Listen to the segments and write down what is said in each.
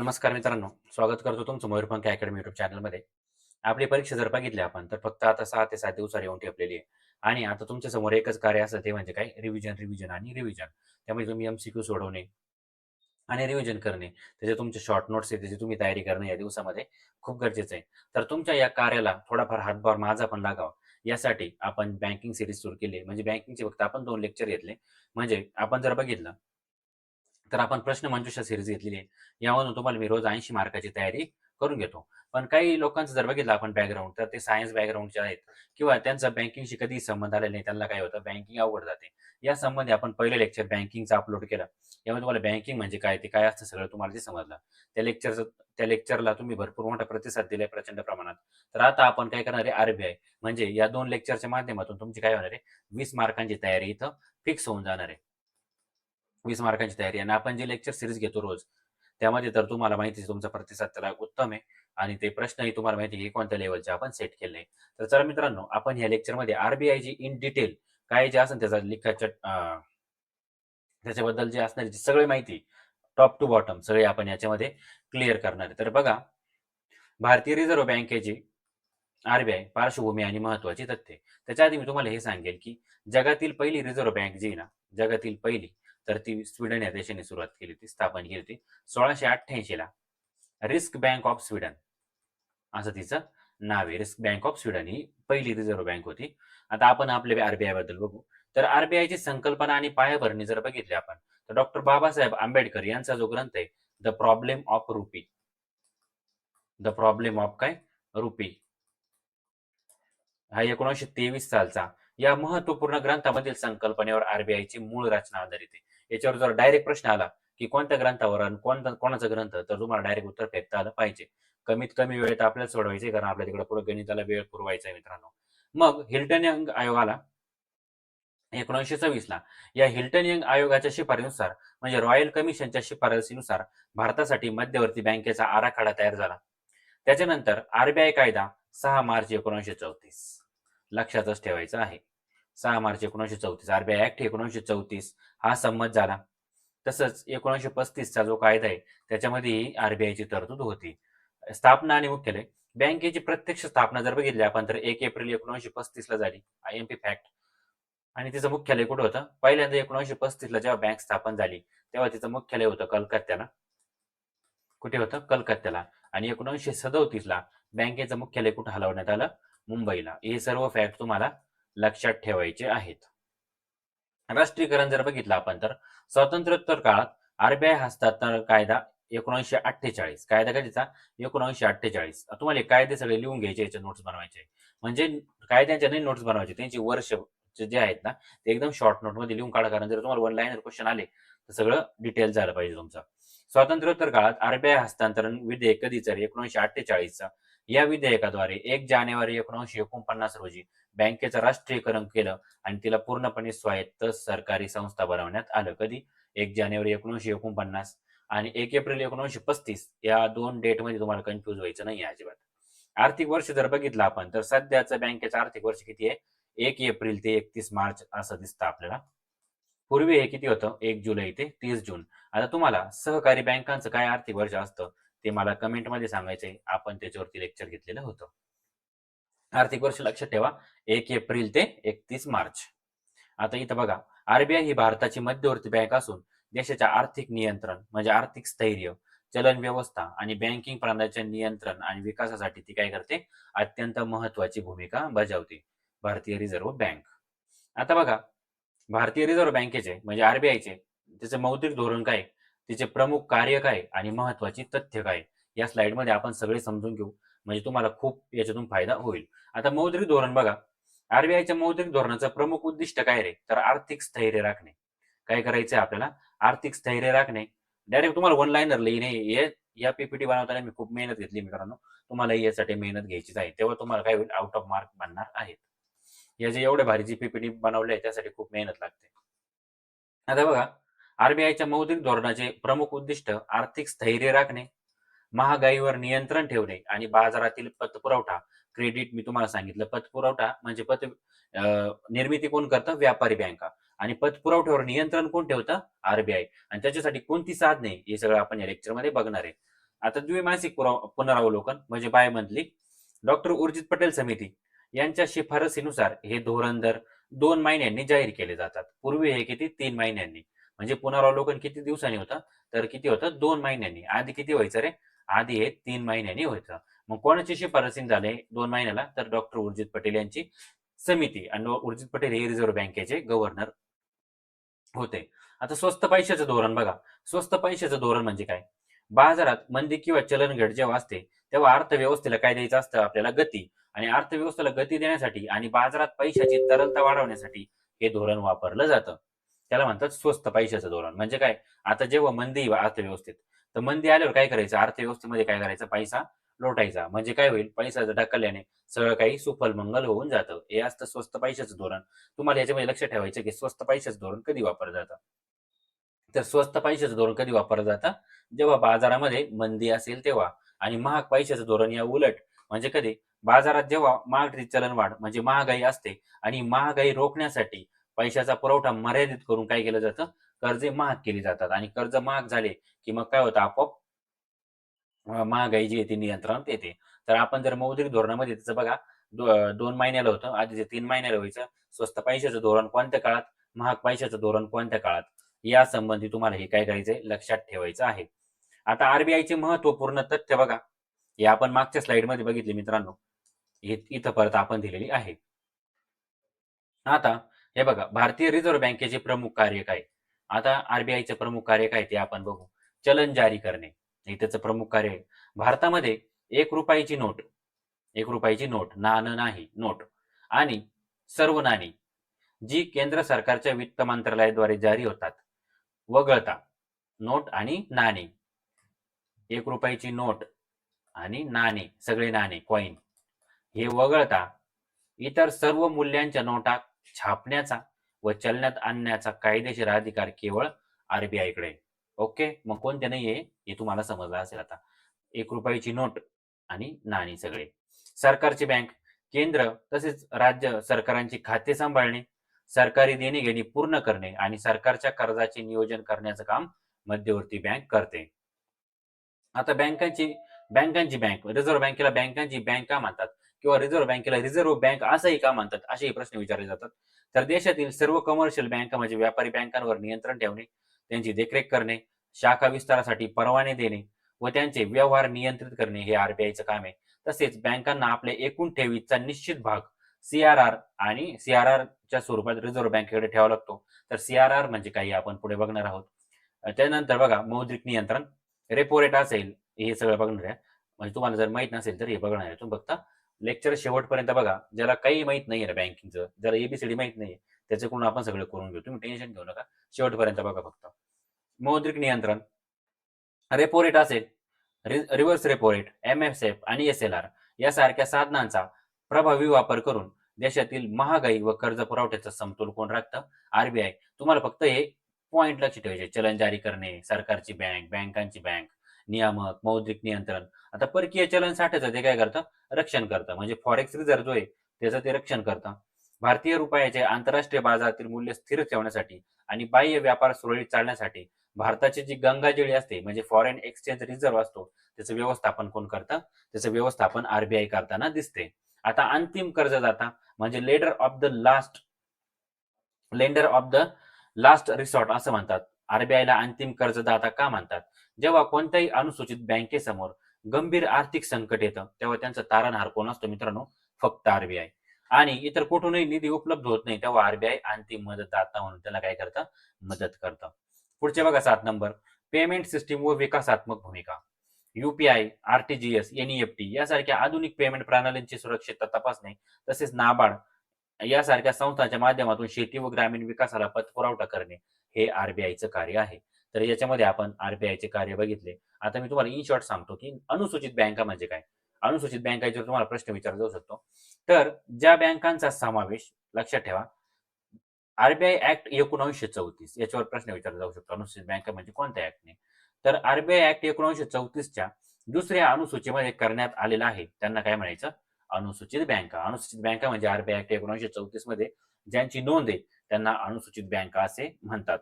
नमस्कार मित्रांनो, स्वागत करतो तुमचं मयूरपंख अकॅडमी यूट्यूब चॅनलमध्ये. आपली परीक्षा जर बघितली आपण तर फक्त आता 6 ते 7 दिवसावर येऊन ठेपलेली आहे आणि आता तुमच्या समोर एकच कार्य असतं ते म्हणजे काय रिव्हिजन आणि रिव्हिजन. त्यामुळे तुम्ही एमसीक्यू सोडवणे आणि रिव्हिजन करणे, त्याचे तुमचे शॉर्ट नोट्स आहेत त्याची तुम्ही तयारी करणे या दिवसामध्ये खूप गरजेचं आहे. तर तुमच्या या कार्याला थोडाफार हातभार माझा पण लागावा यासाठी आपण बँकिंग सीरीज सुरू केली आहे. म्हणजे बँकिंगचे फक्त आपण 2 लेक्चर घेतले. म्हणजे आपण जर बघितलं तर आपण प्रश्नमंजुषा सीरीज घेतलेली आहे. यामधून तुम्हाला मी रोज 80 मार्काची तयारी करून घेतो. पण काही लोकांचं जर बघितलं आपण बॅकग्राऊंड, तर ते सायन्स बॅकग्राऊंडचे आहेत किंवा त्यांचा बँकिंगशी कधीही संबंध आलेला नाही. त्यांना काय होतं, बँकिंग अवघड जाते. या संबंधी आपण पहिलं लेक्चर बँकिंगचं अपलोड केलं. यामध्ये तुम्हाला बँकिंग म्हणजे काय, ते काय असतं सगळं तुम्हाला ते समजलं. त्या लेक्चरला तुम्ही भरपूर मोठा प्रतिसाद दिलाय प्रचंड प्रमाणात. तर आता आपण काय करणार आहे, आर म्हणजे या 2 लेक्चरच्या माध्यमातून तुमची काय होणार आहे, 20 मार्कांची तयारी इथं फिक्स होऊन जाणार आहे. 20 मार्कांची तयारी आणि आपण जे लेक्चर सीरीज घेतो रोज, त्यामध्ये तर तुम्हाला माहिती आहे तुमचा प्रतिसाद त्याला उत्तम आहे आणि ते प्रश्नही तुम्हाला माहिती आहे की कोणत्या लेव्हलचे आपण सेट केले आहे. तर चला मित्रांनो, आपण ह्या लेक्चरमध्ये आर-बी-आयची इन डिटेल काय जे असेल त्याचा त्याच्याबद्दल जे असणारी जी सगळी माहिती टॉप टू बॉटम सगळी आपण याच्यामध्ये क्लिअर करणार आहे. तर बघा, भारतीय रिझर्व्ह बँकेची आर पार्श्वभूमी आणि महत्त्वाची तथ्ये. त्याच्या आधी मी तुम्हाला हे सांगेल, की जगातील पहिली रिझर्व्ह बँक जी आहे ना, जगातील पहिली, तर ती स्वीडन या देशाने सुरुवात केली होती, स्थापन केली होती 1688 ला. रिस्क बँक ऑफ स्वीडन असं तिचं नाव आहे. रिस्क बँक ऑफ स्वीडन ही पहिली रिझर्व्ह बँक होती. आता आपण आपल्या आर बद्दल बघू. तर आर संकल्पना आणि पायाभरणी जर बघितली आपण, तर डॉक्टर बाबासाहेब आंबेडकर यांचा जो ग्रंथ आहे, the problem of rupee, the problem of काय रुपी, हा 1923 सालचा, या महत्त्वपूर्ण ग्रंथामधील संकल्पनेवर आर-बी-आयची मूळ रचना आधारित आहे. याच्यावर जर डायरेक्ट प्रश्न आला, की कोणत्या ग्रंथावर आणि कोणाचा ग्रंथ, तर तुम्हाला डायरेक्ट उत्तर फेकता आलं पाहिजे. कमीत कमी वेळेत आपल्याला सोडवायचे कारण आपल्या तिकडे पुढे गणिताला वेळ पुरवायचा आहे मित्रांनो. मग हिल्टन यंग आयोगाला 1926 ला या हिल्टन यंग आयोगाच्या शिफारसीनुसार म्हणजे रॉयल कमिशनच्या शिफारसीनुसार भारतासाठी मध्यवर्ती बँकेचा आराखडा तयार झाला. त्याच्यानंतर आर कायदा 6 मार्च 1934 लक्षातच ठेवायचं आहे. 6 मार्च 1934 ॲक्ट 1934 हा संमत झाला. तसंच 1935 चा जो कायदा आहे त्याच्यामध्येही आर-बी-आयची तरतूद होती. स्थापना आणि मुख्यालय. बँकेची प्रत्यक्ष स्थापना जर बघितली आपण तर 1 एप्रिल 1935 ला झाली. I-M-P fact. आणि तिचं मुख्यालय कुठं होतं? पहिल्यांदा 1935 ला जेव्हा बँक स्थापन झाली, तेव्हा तिचं मुख्यालय होतं कलकत्त्याला. कुठे होतं? कलकत्त्याला. आणि 1937 ला बँकेचं मुख्यालय कुठं हलवण्यात आलं? मुंबईला. हे सर्व फॅक्ट तुम्हाला लक्षात ठेवायचे आहेत. राष्ट्रीयकरण जर बघितलं आपण तर स्वातंत्र्योत्तर काळात आर हस्तांतरण कायदा 1948. कायदा कधीचा? 1948. तुम्हाला हे कायदे सगळे लिहून घ्यायचे, याच्या नोट्स बनवायचे. म्हणजे कायद्यांच्या नाही नोट्स बनवायचे, त्यांची वर्ष जे आहेत ना, ते एकदम शॉर्ट नोटमध्ये लिहून काढा. कारण जर तुम्हाला वन लाईनर क्वेश्चन आले, तर सगळं डिटेल झालं पाहिजे तुमचं. स्वातंत्र्योत्तर काळात आर हस्तांतरण विधेयक कधीचं आहे? 1948चा. या विधेयकाद्वारे 1 जानेवारी 1949 रोजी बँकेचं राष्ट्रीयकरण केलं आणि तिला पूर्णपणे स्वायत्त सरकारी संस्था बनवण्यात आलं. कधी? 1 जानेवारी 1949 आणि 1 एप्रिल 1935 या 2 डेटमध्ये तुम्हाला कन्फ्यूज व्हायचं नाही अजिबात. आर्थिक वर्ष जर बघितलं आपण तर सध्याचं बँकेचं आर्थिक वर्ष किती आहे? 1 एप्रिल ते 31 मार्च असं दिसतं आपल्याला. पूर्वी हे किती होतं? 1 जुलै ते 30 जून. आता तुम्हाला सहकारी बँकांचं काय आर्थिक वर्ष असतं ते मला कमेंटमध्ये सांगायचंय. आपण त्याच्यावरती लेक्चर घेतलेलं होतं. आर्थिक वर्ष लक्षात ठेवा, 1 एप्रिल ते 31 मार्च. आता इथं बघा, आर-बी-आय ही भारताची मध्यवर्ती बँक असून देशाच्या आर्थिक नियंत्रण म्हणजे आर्थिक स्थैर्य, चलन व्यवस्था आणि बँकिंग प्रणालीचे नियंत्रण आणि विकासासाठी ती काय करते? अत्यंत महत्त्वाची भूमिका बजावते. भारतीय रिझर्व्ह बँक. आता बघा, भारतीय रिझर्व्ह बँकेचे म्हणजे आर-बी-आयचे त्याचे मौद्रिक धोरण काय? तिचे प्रमुख कार्य काय? आणि महत्त्वाची तथ्य काय? या स्लाइडमध्ये आपण सगळे समजून घेऊ. म्हणजे तुम्हाला खूप याच्यातून फायदा होईल. आता मौद्रिक धोरण बघा. आर-बी-आयच्या मौद्रिक धोरणाचं प्रमुख उद्दिष्ट काय रे? तर आर्थिक स्थैर्य राखणे. काय करायचंय आपल्याला? आर्थिक स्थैर्य राखणे. डायरेक्ट तुम्हाला वन लाईनर लिहिणे. या पी-पी-टी बनवताना मी खूप मेहनत घेतली मित्रांनो. तुम्हाला यासाठी मेहनत घ्यायचीच आहे. तेव्हा तुम्हाला काय होईल? आउट ऑफ मार्क बनणार आहेत. या जे एवढे भारी जी पी-पी-टी बनवले त्यासाठी खूप मेहनत लागते. आता बघा, आर मौद्रिक धोरणाचे प्रमुख उद्दिष्ट आर्थिक स्थैर्य राखणे, महागाईवर नियंत्रण ठेवणे आणि बाजारातील पतपुरवठा, क्रेडिट मी तुम्हाला सांगितलं. पतपुरवठा म्हणजे निर्मिती कोण करतं? व्यापारी बँका. आणि पतपुरवठ्यावर नियंत्रण कोण ठेवतं? आर आणि त्याच्यासाठी कोणती साधने? हे सगळं आपण या लेक्चरमध्ये बघणार आहे. आता द्विमासिक पुनरावलोकन म्हणजे bimonthly. Doctor Urjit Patel समिती यांच्या शिफारसीनुसार हे धोरण दर 2 महिन्यांनी जाहीर केले जातात. पूर्वी हे किती 3 महिन्यांनी. म्हणजे पुनरावलोकन किती दिवसांनी होतं? तर किती होतं? 2 महिन्यांनी. आधी किती व्हायचं रे? आधी हे 3 महिन्यांनी व्हायचं. मग कोणाची शिफारसीने झाले 2 महिन्याला? तर डॉक्टर उर्जित पटेल यांची समिती. आणि उर्जित पटेल हे रिझर्व्ह बँकेचे गव्हर्नर होते. आता स्वस्त पैशाचं धोरण बघा. स्वस्त पैशाचं धोरण म्हणजे काय? बाजारात मंदी किंवा चलनघट जेव्हा असते, तेव्हा अर्थव्यवस्थेला काय द्यायचं असतं आपल्याला? गती. आणि अर्थव्यवस्थेला गती देण्यासाठी आणि बाजारात पैशाची तरलता वाढवण्यासाठी हे धोरण वापरलं जातं. त्याला म्हणतात स्वस्त पैशाचं धोरण. म्हणजे काय? आता जेव्हा मंदी येईल अर्थव्यवस्थेत, तर मंदी आल्यावर काय करायचं? अर्थव्यवस्थेमध्ये काय करायचं? पैसा लोटायचा. म्हणजे काय होईल? पैसा ढकलल्याने सगळं काही सुफल-मंगल होऊन जातं. हे असतं स्वस्त पैशाचं धोरण. तुम्हाला याच्यामध्ये लक्षात ठेवायचं की स्वस्त पैशाचं धोरण कधी वापरलं जातं? तर स्वस्त पैशाचं धोरण कधी वापरलं जातं? जेव्हा बाजारामध्ये मंदी असेल तेव्हा. आणि महाग पैशाचं धोरण या उलट. म्हणजे कधी? बाजारात जेव्हा महागडी चलनवाढ म्हणजे महागाई असते आणि महागाई रोखण्यासाठी पैशाचा पुरवठा मर्यादित करून काय केलं जातं? कर्जे महाग केली जातात आणि कर्ज महाग झाले की मग काय होतं? आपोआप महागाई जी आहे ती नियंत्रणात येते. तर आपण जर मौद्रिक धोरणामध्ये त्याचं बघा 2 महिन्याला होतं, आधी ते 3 महिन्याला व्हायचं. स्वस्त पैशाचं धोरण कोणत्या काळात? महाग पैशाचं धोरण कोणत्या काळात? या संबंधी तुम्हाला हे काय करायचंय? लक्षात ठेवायचं आहे. आता आरबीआयचे महत्त्वपूर्ण तथ्य बघा. हे आपण मागच्या स्लाइडमध्ये बघितले मित्रांनो. हे इथं परत आपण दिलेली आहे. आता हे बघा, भारतीय रिझर्व्ह बँकेचे प्रमुख कार्य काय? आता आरबीआयचे प्रमुख कार्य काय ते आपण बघू. चलन जारी करणे हे त्याचं प्रमुख कार्य आहे. भारतामध्ये 1 रुपयाची नोट, 1 रुपयाची नोट, नाणं नाही, नोट आणि सर्व नाणी जी केंद्र सरकारच्या वित्त मंत्रालयाद्वारे जारी होतात, वगळता नोट आणि नाणी. 1 रुपयाची नोट आणि नाणे, सगळे नाणे, कॉइन हे वगळता इतर सर्व मूल्यांच्या नोटा छापण्याचा व चलनात आणण्याचा कायदेशीर अधिकार केवळ आरबीआयकडे आहे. ओके. मग कोणते नाहीये हे तुम्हाला समजलं असेल आता. 1 रुपयाची नोट आणि नाणी सगळे. सरकारची बँक, केंद्र तसेच राज्य सरकारांची खाते सांभाळणे, सरकारी देणी-घेणी पूर्ण करणे आणि सरकारच्या कर्जाचे नियोजन करण्याचं काम मध्यवर्ती बँक करते. आता बँकांची बँक, रिझर्व्ह बँकेला बँकांची बँक का म्हणतात? किंवा रिझर्व्ह बँकेला रिझर्व्ह बँक असंही का म्हणतात? असेही प्रश्न विचारले जातात. तर देशातील सर्व कमर्शियल बँका म्हणजे व्यापारी बँकांवर नियंत्रण ठेवणे, त्यांची देखरेख करणे, शाखा विस्तारासाठी परवाने देणे व त्यांचे व्यवहार नियंत्रित करणे हे आरबीआयचं काम आहे. तसेच बँकांना आपल्या एकूण ठेवीचा निश्चित भाग सीआरआर आणि सीआरआरच्या स्वरूपात रिझर्व्ह बँकेकडे ठेवावा लागतो. तर सीआरआर म्हणजे काय? आपण पुढे बघणार आहोत. त्यानंतर बघा मौद्रिक नियंत्रण, रेपो रेट असेल, हे सगळं बघणार आहे. म्हणजे तुम्हाला जर माहीत नसेल तर हे बघणार आहे. तुम्ही फक्त लेक्चर शेवटपर्यंत बघा. ज्याला काही माहीत नाहीये ना बँकिंगचं, ज्याला एबीसीडी माहीत नाहीये, त्याच्याकडून आपण सगळं करून घेऊ. तुम्ही टेन्शन घेऊ नका. शेवटपर्यंत बघा फक्त. मौद्रिक नियंत्रण, रेपो रेट असेल, रिव्हर्स रेपो रेट, एमएसएफ आणि एसएलआर यासारख्या साधनांचा प्रभावी वापर करून देशातील महागाई व कर्ज पुरवठ्याचा समतोल कोण राखतं? आरबीआय. तुम्हाला फक्त हे पॉइंट लक्षात ठेवायचे. चलन जारी करणे, सरकारची बँक, बँकांची बँक, नियामक, मौद्रिक नियंत्रण. आता परकीय चलन साठ्याचं ते काय करतं? रक्षण करतं. म्हणजे फॉरेक्स रिझर्व्ह जो आहे त्याचं ते रक्षण करतं. भारतीय रुपयाचे आंतरराष्ट्रीय बाजारातील मूल्य स्थिर ठेवण्यासाठी आणि बाह्य व्यापार सुरळीत चालण्यासाठी भारताची जी गंगाजळी असते म्हणजे फॉरेन एक्सचेंज रिझर्व्ह असतो, त्याचं व्यवस्थापन कोण करतं? त्याचं व्यवस्थापन आरबीआय करताना दिसते. आता अंतिम कर्जदाता म्हणजे lender of the last resort असं म्हणतात. आरबीआयला अंतिम कर्जदाता का म्हणतात? जेव्हा कोणत्याही अनुसूचित बँकेसमोर गंभीर आर्थिक संकट येतं, तेव्हा त्यांचा तारणहार कोण असतो मित्रांनो? फक्त आरबीआय. आणि इतर कुठूनही निधी उपलब्ध होत नाही, तेव्हा आरबीआय अंतिम मदतदाता म्हणून त्याला काय करतं? मदत करतं. पुढचे बघा 7 नंबर, पेमेंट सिस्टीम व विकासात्मक भूमिका. यूपीआय, आरटीजीएस, एनईएफटी यासारख्या आधुनिक पेमेंट प्रणालींची सुरक्षितता तपासणे, तसेच नाबार्ड यासारख्या संस्थांच्या माध्यमातून शेती व ग्रामीण विकासाला पतपुरवठा करणे हे आरबीआयचं कार्य आहे. तर याच्यामध्ये आपण आरबीआयचे कार्य बघितले. आता मी तुम्हाला इन शॉर्ट सांगतो की अनुसूचित बँका म्हणजे काय? अनुसूचित बँकांच्यावर तुम्हाला प्रश्न विचारला जाऊ शकतो. तर ज्या बँकांचा समावेश लक्षात ठेवा, आरबीआय ऍक्ट 1934 याच्यावर प्रश्न विचारला जाऊ शकतो. अनुसूचित बँका म्हणजे कोणत्या ऍक्टने? तर आरबीआय ऍक्ट 1934च्या दुसऱ्या अनुसूचीमध्ये करण्यात आलेलं आहे. त्यांना काय म्हणायचं? अनुसूचित बँका. अनुसूचित बँका म्हणजे आरबीआय ऍक्ट 1934 मध्ये ज्यांची नोंद आहे त्यांना अनुसूचित बँका असे म्हणतात.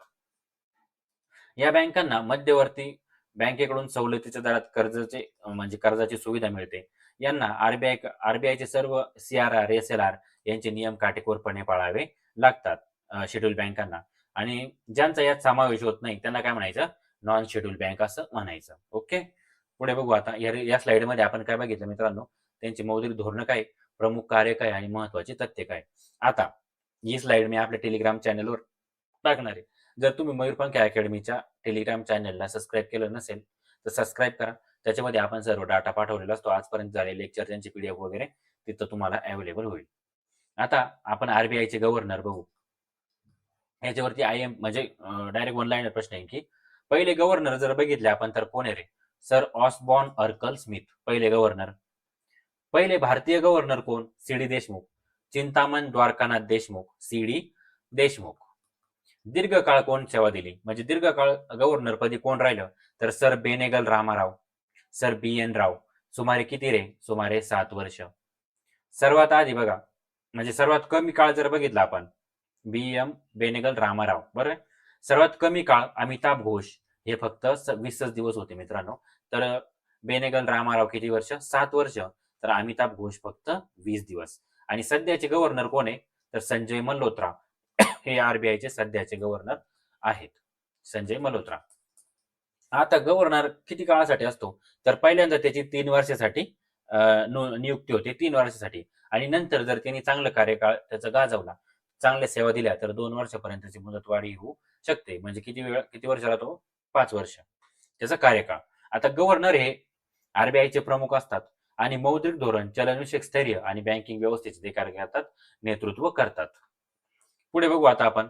या बँकांना मध्यवर्ती बँकेकडून सवलतीच्या दरात कर्जाचे म्हणजे कर्जाची सुविधा मिळते. यांना आरबीआयचे सर्व CRR, SLR यांचे नियम काटेकोरपणे पाळावे लागतात शेड्यूल बँकांना. आणि ज्यांचा यात समावेश होत नाही त्यांना काय म्हणायचं? नॉन शेड्यूल बँक असं म्हणायचं. ओके. पुढे बघू आता या स्लाइडमध्ये आपण काय बघितलं मित्रांनो, त्यांची मौद्रिक धोरणं काय, प्रमुख कार्य काय आणि महत्वाची तथ्य काय. आता ही स्लाइड मी आपल्या टेलिग्राम चॅनलवर टाकणार आहे. जर तुम्ही मयूरपंख अकॅडमीच्या टेलिग्राम चॅनलला सबस्क्राईब केलं नसेल तर सबस्क्राईब करा. त्याच्यामध्ये आपण सर्व डाटा पाठवलेला असतो. आजपर्यंत झालेले लेक्चर त्यांची PDF वगैरे तिथं तुम्हाला अवेलेबल होईल. आता आपण आरबीआयचे गव्हर्नर बघू. याच्यावरती म्हणजे डायरेक्ट वन लाईनर प्रश्न आहे की पहिले गव्हर्नर जर बघितले आपण तर कोण आहे रे? सर ऑसबॉर्न अर्कल स्मिथ पहिले गव्हर्नर. पहिले भारतीय गव्हर्नर कोण? CD देशमुख. चिंतामण द्वारकानाथ देशमुख, CD देशमुख. दीर्घकाळ कोण सेवा दिली म्हणजे दीर्घकाळ गव्हर्नर पदी कोण राहिलं? तर sir Benegal Ramarao, sir BN राव. सुमारे किती रे? सुमारे 7 वर्ष. सर्वात आधी बघा म्हणजे सर्वात कमी काळ जर बघितला आपण BM बेनेगल रामाराव. बरं. सर्वात कमी काळ अमिताभ घोष हे फक्त 20 दिवस होते मित्रांनो. तर बेनेगल रामाराव किती वर्ष? 7 वर्ष. तर अमिताभ घोष फक्त 20 दिवस. आणि सध्याचे गव्हर्नर कोण आहे? तर संजय मल्होत्रा हे आरबीआयचे सध्याचे गव्हर्नर आहेत. संजय मल्होत्रा. आता गव्हर्नर किती काळासाठी असतो? तर पहिल्यांदा त्याची 3 वर्षासाठी नियुक्ती होते, 3 वर्षासाठी. आणि नंतर जर त्यांनी चांगलं कार्यकाळ त्याचा गाजवला, चांगल्या सेवा दिल्या तर 2 वर्षापर्यंतची मुदतवाढ होऊ शकते. म्हणजे किती वर्ष राहतो? 5 वर्ष त्याचा कार्यकाळ. आता गव्हर्नर हे आरबीआयचे प्रमुख असतात आणि मौद्रिक धोरण, चलनविषयक स्थैर्य आणि बँकिंग व्यवस्थेचे ते कार्य करतात, नेतृत्व करतात. पुढे बघू आता आपण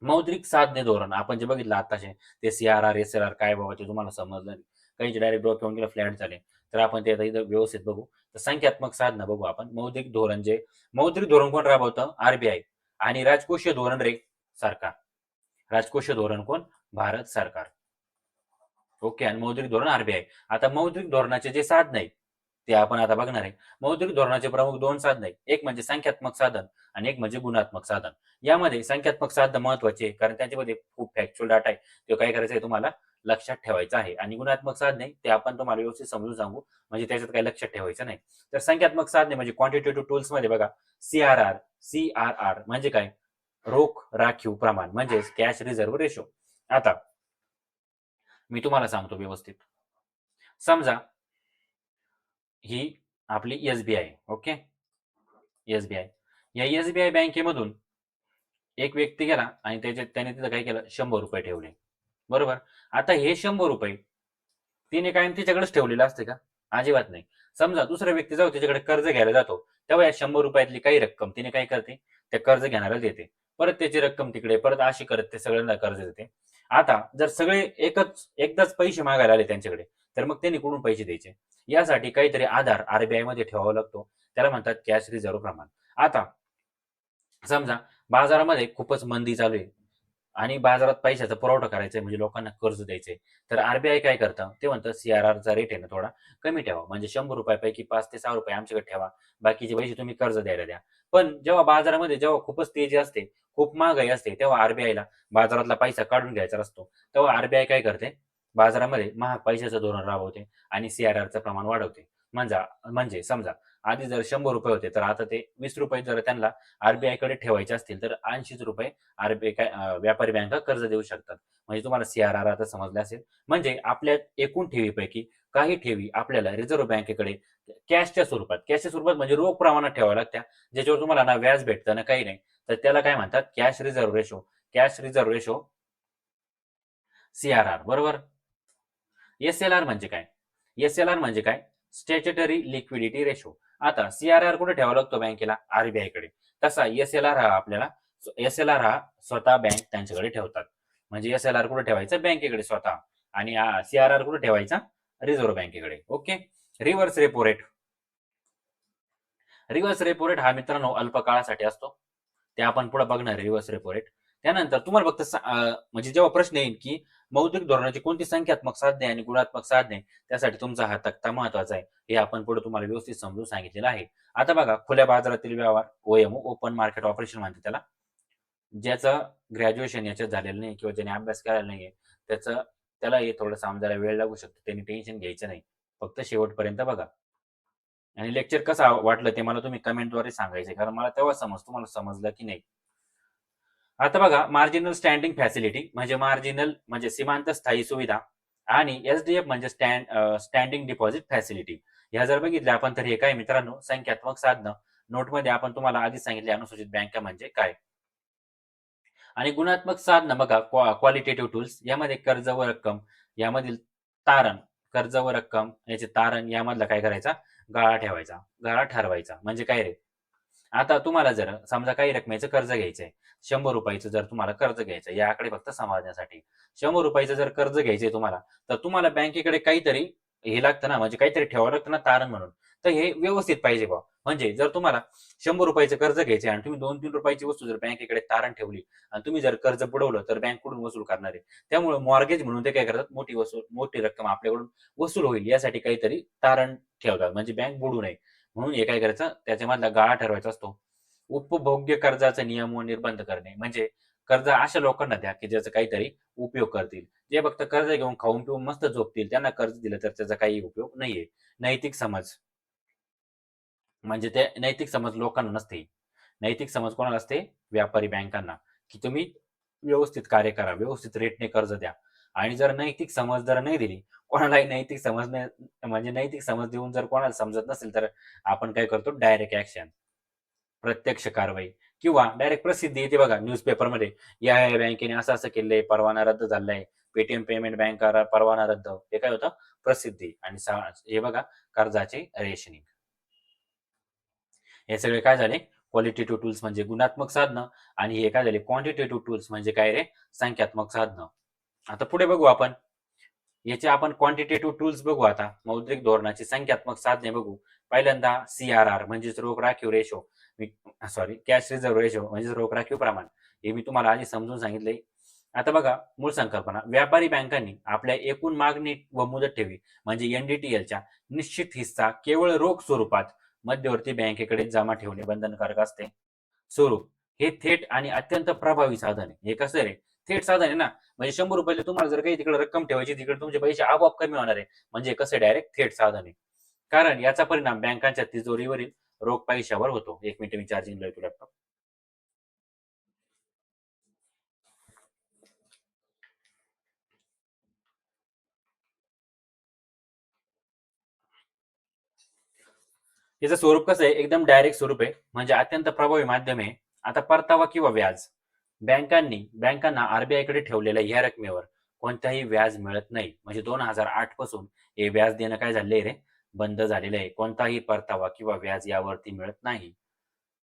मौद्रिक साधने धोरण. आपण जे बघितलं आताचे ते CRR, SLR काय बाबा ते तुम्हाला समजलं नाही. काहींचे डायरेक्ट डोक्यावरून गेलं फ्लॅट झाले. तर आपण ते आता इथं व्यवस्थित बघू. तर संख्यात्मक साधनं बघू आपण. मौद्रिक धोरण कोण राबवतं? आरबीआय. आणि राजकोषीय धोरण रे? सरकार. राजकोषीय धोरण कोण? भारत सरकार. ओके. आणि मौद्रिक धोरण आरबीआय. आता मौद्रिक धोरणाचे जे साधन आहे ते आपण आता बघणार आहे. मौद्रिक धोरणाचे प्रमुख 2 साधन आहेत. एक म्हणजे संख्यात्मक साधन आणि एक म्हणजे गुणात्मक साधन. यामध्ये संख्यात्मक साधन महत्वाचे आहे कारण त्याच्यामध्ये खूप फॅक्च्युअल डाटा आहे. तो काय करायचा आहे तुम्हाला लक्षात ठेवायचा आहे. आणि गुणात्मक साधने ते आपण तुम्हाला व्यवस्थित समजून सांगू म्हणजे त्याच्यात काही लक्षात ठेवायचं नाही. तर संख्यात्मक साधने म्हणजे क्वांटिटेटिव्ह टूल्स मध्ये बघा CRR म्हणजे काय? रोख राखीव प्रमाण म्हणजेच कॅश रिझर्व्ह रेशो. आता मी तुम्हाला सांगतो व्यवस्थित. समजा ही आपली SBI. ओके. SBI. या SBI बँकेमधून एक व्यक्ती गेला आणि त्याने तिथं काय केलं? 100 रुपये ठेवले. बरोबर. आता हे 100 रुपये तिने कायम तिच्याकडेच ठेवलेलं असते का? अजिबात नाही. समजा दुसरा व्यक्ती जाऊ त्याच्याकडे कर्ज घ्यायला जातो तेव्हा या 100 रुपयातली काही रक्कम तिने काय करते? त्या कर्ज घेणाऱ्याला देते. परत त्याची रक्कम तिकडे परत अशी करत ते सगळ्यांना कर्ज देते. आता जर सगळे एकदाच पैसे मागायला आले त्यांच्याकडे तर मग त्यांनी कुठून पैसे द्यायचे? यासाठी काहीतरी आधार आरबीआय मध्ये ठेवावा लागतो. त्याला म्हणतात कॅश रिझर्व्ह प्रमाण. आता समजा बाजारामध्ये खूपच मंदी चालू आहे आणि बाजारात पैशाचा पुरवठा करायचा आहे म्हणजे लोकांना कर्ज द्यायचंय. तर आरबीआय काय करतं? ते म्हणतं CRRचा रेट आहे ना थोडा कमी ठेवा. म्हणजे 100 रुपयापैकी 5 ते 6 रुपये आमच्याकडे ठेवा. बाकीचे पैसे तुम्ही कर्ज द्यायला द्या. पण जेव्हा बाजारामध्ये जेव्हा खूपच तेजी असते, खूप महागाई असते, तेव्हा आरबीआयला बाजारातला पैसा काढून घ्यायचा असतो. तेव्हा आरबीआय काय करते? बाजारामध्ये महाग पैशाचं धोरण राबवते आणि CRRचं प्रमाण वाढवते. म्हणजे समजा आधी जर 100 रुपये होते तर आता ते 20 रुपये जर त्यांना आरबीआय कडे ठेवायचे असतील तर 80 रुपये आरबीआय व्यापारी बँका कर्ज देऊ शकतात. म्हणजे तुम्हाला CRR आता समजले असेल. म्हणजे आपल्या एकूण ठेवीपैकी काही ठेवी आपल्याला रिझर्व्ह बँकेकडे कॅशच्या स्वरूपात म्हणजे रोख प्रमाणात ठेवाव्या लागत्या. ज्याच्यावर तुम्हाला ना व्याज भेटतं ना काही नाही. तर त्याला काय म्हणतात? Cash reserve ratio CRR. बरोबर. SLR म्हणजे काय? SLR म्हणजे काय? Statutory liquidity ratio. आता CRR कुठे ठेवावा लागतो बँकेला? आरबीआय कडे. तसा एसएलआर हा स्वतः बँक त्यांच्याकडे ठेवतात. म्हणजे SLR कुठे ठेवायचा? बँकेकडे स्वतः. आणि CRR कुठे ठेवायचा? रिझर्व्ह बँकेकडे. Okay. Reverse repo rate. Reverse repo rate हा मित्रांनो अल्प काळासाठी असतो. ते आपण पुढे बघणार आहे रिव्हर्स रेपो रेट. त्यानंतर तुम्हाला फक्त म्हणजे जेव्हा प्रश्न येईल की मौद्रिक धोरणाची कोणती संख्यात्मक साधने आणि गुणात्मक साधने त्यासाठी तुमचा हा तक्ता महत्वाचा आहे. हे आपण पुढे तुम्हाला व्यवस्थित समजून सांगितलेलं आहे. आता बघा खुल्या बाजारातील व्यवहार OMO ओपन मार्केट ऑपरेशन म्हणते त्याला. ज्याचं ग्रॅज्युएशन याच्यात झालेलं नाही किंवा ज्याने अभ्यास केलेला नाहीये त्याचं त्याला हे थोडं समजायला वेळ लागू शकतो. त्यांनी टेन्शन घ्यायचं नाही. फक्त शेवटपर्यंत बघा. आणि लेक्चर कसं वाटलं ते मला तुम्ही कमेंटद्वारे सांगायचं कारण मला तेव्हा तुम्हाला समजलं की नाही. आता बघा मार्जिनल स्टँडिंग फॅसिलिटी म्हणजे मार्जिनल म्हणजे सीमांत स्थायी सुविधा आणि एसडीएफ म्हणजे स्टँडिंग डिपॉझिट फॅसिलिटी. ह्या जर बघितल्या आपण तर हे काय मित्रांनो संख्यात्मक साधनं. नोटमध्ये आपण तुम्हाला आधी सांगितले अनुसूचित बँका म्हणजे काय. आणि गुणात्मक साधनं बघा क्वालिटेटिव्ह टूल्स यामध्ये कर्ज व रक्कम यामधील तारण कर्ज व रक्कम याचे तारण यामधला काय करायचा गाळा ठेवायचा गाळा ठरवायचा म्हणजे काय रे. आता तुम्हाला जर समजा काही रकमेचं कर्ज घ्यायचंय 100 रुपयाचं जर तुम्हाला कर्ज घ्यायचं या आकडे फक्त समजण्यासाठी 100 रुपयाचं जर कर्ज घ्यायचंय तुम्हाला तर तुम्हाला बँकेकडे काहीतरी हे लागतं ना म्हणजे काहीतरी ठेवावं लागतं ना तारण म्हणून. तर हे व्यवस्थित पाहिजे बा म्हणजे जर तुम्हाला 100 रुपयाचं कर्ज घ्यायचे आणि तुम्ही 2-3 रुपयाची वस्तू जर बँकेकडे तारण ठेवली आणि तुम्ही जर कर्ज बुडवलं तर बँक कुठून वसूल करणार आहे. त्यामुळे मॉर्गेज म्हणून ते काय करतात मोठी रक्कम आपल्याकडून वसूल होईल यासाठी काहीतरी तारण ठेवतात म्हणजे बँक बुडू नये म्हणून हे काय करायचं त्याच्यामधला गाळा ठरवायचा असतो. उपभोग्य कर्जाचे नियम व निर्बंध करणे म्हणजे कर्ज अशा लोकांना द्या की ज्याचा काहीतरी उपयोग करतील. जे फक्त कर्ज घेऊन खाऊन पिऊन मस्त झोपतील त्यांना कर्ज दिलं तर त्याचा काही उपयोग नाहीये. नैतिक समज म्हणजे ते नैतिक समज लोकांना नसते. नैतिक समज कोणाला असते? व्यापारी बँकांना, की तुम्ही व्यवस्थित कार्य करा, व्यवस्थित रेटने कर्ज द्या. आणि जर नैतिक समज जर नाही दिली, कोणालाही नैतिक समज नाही म्हणजे नैतिक समज देऊन जर कोणाला समजत नसेल, तर आपण काय करतो डायरेक्ट ॲक्शन, प्रत्यक्ष कारवाई किंवा डायरेक्ट प्रसिद्धी येते बघा न्यूजपेपरमध्ये. या बँकेने असं-असं केलंय, परवाना रद्द झालाय. पेटीएम पेमेंट बँक परवाना रद्द. हे काय होतं? प्रसिद्धी आणि हे बघा कर्जाचे रेशनिंग. हे सगळे काय झाले क्वालिटेटिव्ह टूल्स म्हणजे गुणात्मक साधनं आणि हे काय झाले क्वांटिटेटिव्ह टूल्स म्हणजे काय रे संख्यात्मक साधनं. आता पुढे बघू आपण याचे आपण क्वांटिटेटिव्ह टूल्स बघू आता मौद्रिक धोरणाची संख्यात्मक साधने बघू. पहिल्यांदा CRR म्हणजेच रोख राखीव ratio sorry cash reserve ratio म्हणजे रोख राखीव प्रमाण. हे मी तुम्हाला आधी समजून सांगितले. आता बघा मूळ संकल्पना व्यापारी बँकांनी आपल्या एकूण मागणी व मुदत ठेवी म्हणजे NDTLच्या निश्चित हिस्सा केवळ रोख स्वरूपात मध्यवर्ती बँकेकडे जमा ठेवणे बंधनकारक असते. स्वरूप हे थेट आणि अत्यंत प्रभावी साधन आहे. हे कसं रे थेट साधन आहे ना म्हणजे 100 रुपयाला तुम्हाला जर काही तिकडे रक्कम ठेवायची तिकडे तुमचे पैसे आपोआप कमी होणार आहे म्हणजे कसं डायरेक्ट थेट साधन आहे. कारण याचा परिणाम बँकांच्या तिजोरीवरील रोख पैशावर होतो. 1 मिनिट मी चार्जिंग लावतो लॅपटॉप. याचं स्वरूप कसं आहे एकदम डायरेक्ट स्वरूप आहे म्हणजे अत्यंत प्रभावी माध्यम आहे. आता परतावा किंवा व्याज बँकांना RBI कडे ठेवलेल्या या रकमेवर कोणत्याही व्याज मिळत नाही म्हणजे 2008 पासून हे व्याज देणं काय झालंय रे बंद झालेलं आहे. कोणताही परतावा किंवा व्याज यावरती मिळत नाही.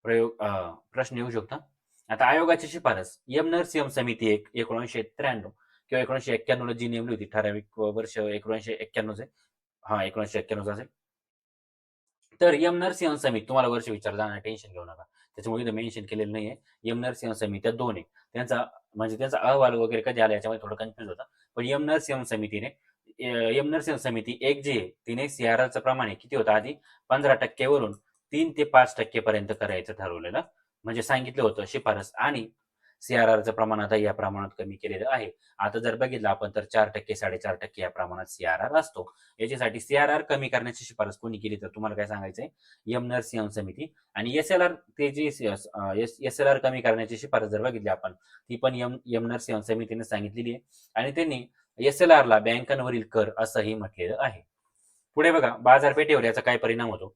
प्रश्न येऊ शकतो. आता आयोगाची शिफारस नरसिंह समिती 1993 किंवा 1991 ला जी नेमली होती ठराविक वर्ष 1991 हा 1991 असेल. तर नरसिंह समिती तुम्हाला वर्ष विचारलं नाही टेन्शन घेऊ नका. त्याच्यामुळे इथं मेन्शन केलेलं नाहीये. नरसिंह समित्या 2 आहे. त्यांचा अहवाल वगैरे कधी आला याच्यामध्ये थोडं कन्फ्युज होतं. पण नरसिंह समितीने नरसिंह समिती 1 जी आहे तिने CRRचं प्रमाण आहे किती होतं आधी 15% वरून 3 ते 5% पर्यंत करायचं ठरवलेलं म्हणजे सांगितलं होतं शिफारस आणि CRRचं प्रमाण आता या प्रमाणात कमी केलेलं आहे. आता जर बघितलं आपण तर 4% 4.5% या प्रमाणात CRR असतो. याच्यासाठी CRR कमी करण्याची शिफारस कोणी केली तर तुम्हाला काय सांगायचंय नरसिंह समिती आणि SLR ते जी SLR कमी करण्याची शिफारस जर बघितली आपण ती पण नरसिंह समितीने सांगितलेली आहे आणि त्यांनी SLR ला बँकांवरील कर असंही म्हटलेलं आहे. पुढे बघा बाजारपेठेवर याचा काय परिणाम होतो.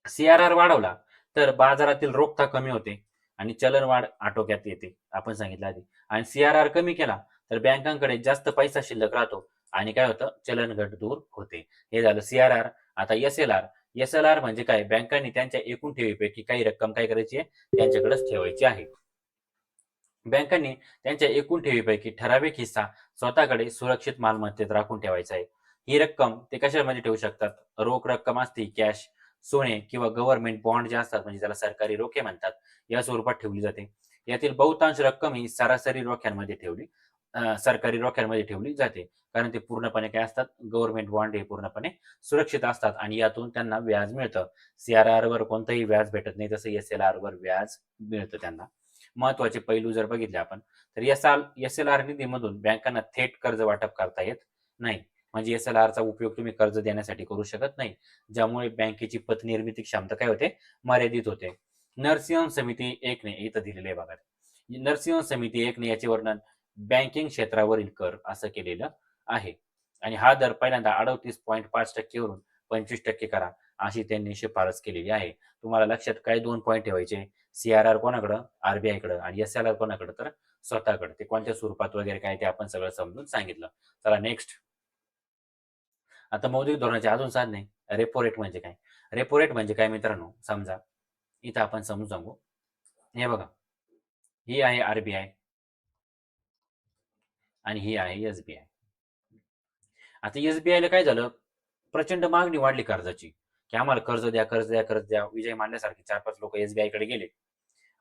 CRR वाढवला तर बाजारातील रोखता कमी होते आणि चलनवाढ आटोक्यात येते आपण सांगितलं आधी आणि CRR कमी केला तर बँकांकडे जास्त पैसा शिल्लक राहतो आणि काय होतं चलनघट दूर होते. हे झालं CRR. आता SLR म्हणजे काय बँकांनी त्यांच्या एकूण ठेवीपैकी काही रक्कम काय करायची आहे त्यांच्याकडेच ठेवायची आहे. बँकांनी त्यांच्या एकूण ठेवीपैकी ठराविक हिस्सा स्वतःकडे सुरक्षित मालमत्तेत राखून ठेवायचा आहे. ही रक्कम ते कशामध्ये ठेवू शकतात रोख रक्कम असते कॅश सोने किंवा गव्हर्नमेंट बॉन्ड जे असतात म्हणजे त्याला सरकारी रोखे म्हणतात या स्वरूपात ठेवली जाते. यातील बहुतांश रक्कम ही सरासरी रोख्यांमध्ये सरकारी रोख्यांमध्ये ठेवली जाते कारण ते पूर्णपणे काय असतात गव्हर्नमेंट बॉन्ड हे पूर्णपणे सुरक्षित असतात आणि यातून त्यांना व्याज मिळतं. CRR वर कोणतंही व्याज भेटत नाही तसं SLR वर व्याज मिळतं त्यांना. महत्वाचे पैलू जर बघितले आपण, तर एस-एल-आर निधीमधून बँकांना थेट कर्ज वाटप करता येत नाही. म्हणजे एस-एल-आरचा उपयोग तुम्ही कर्ज देण्यासाठी करू शकत नाही. ज्यामुळे बँकेची पतनिर्मिती क्षमता काय होते? मर्यादित होते. नरसिंह समिती 1 ने इथं दिलेलं आहे बघा. नरसिंह समिती 1 ने याचे वर्णन बँकिंग क्षेत्रावरील कर असं केलेलं आहे. आणि हा दर पहिल्यांदा 38.5% वरून 25% करा, अशी त्यांनी शिफारस केलेली आहे. तुम्हाला लक्षात काय 2 पॉइंट ठेवायचे? सी-आर-आर कोणाकडं? आर-बी-आयकडं आणि एस-एल-आर कोणाकडं? तर स्वतःकडे. ते कोणत्या स्वरूपात वगैरे काय ते आपण सगळं समजून सांगितलं. चला नेक्स्ट. आता मौद्रिक धोरणाची अजून साधने. रेपो रेट म्हणजे काय? रेपो रेट म्हणजे काय मित्रांनो? समजा इथं आपण समजून सांगू. हे बघा, ही आहे आर-बी-आय आणि ही आहे एस-बी-आय. आता एस-बी-आयला काय झालं? प्रचंड मागणी वाढली कर्जाची, की आम्हाला कर्ज द्या, कर्ज द्या, कर्ज द्या. विजय माल्यासारखे 4-5 लोक एस-बी-आयकडे गेले